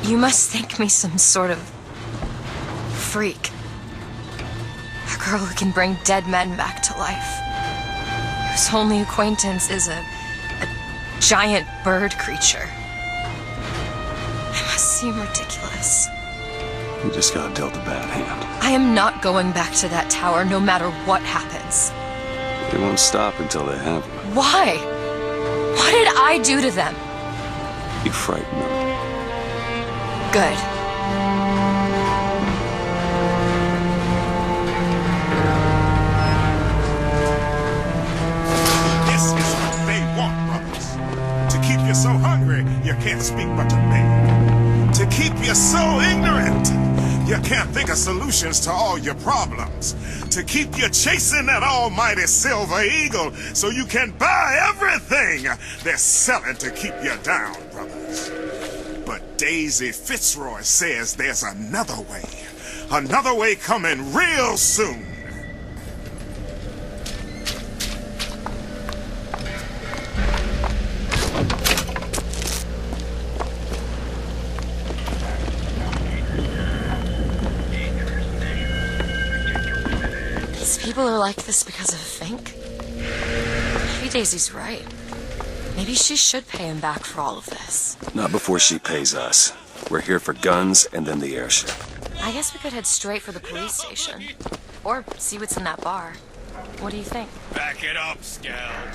You must think me some sort of freak. A girl who can bring dead men back to life. Whose only acquaintance is a giant bird creature. It must seem ridiculous. You just got dealt a bad hand. I am not going back to that tower no matter what happens. They won't stop until they have her. Why? What did I do to them? You frighten them. Good. This is what they want, brothers. To keep you so hungry, you can't speak but to beg. To keep you so ignorant, you can't think of solutions to all your problems. To keep you chasing that almighty silver eagle so you can buy everything they're selling to keep you down, brothers. But Daisy Fitzroy says there's another way coming real soon. People are like this because of Fink? Maybe Daisy's right. Maybe she should pay him back for all of this. Not before she pays us. We're here for guns and then the airship. I guess we could head straight for the police station. Or see what's in that bar. What do you think? Back it up, Scout.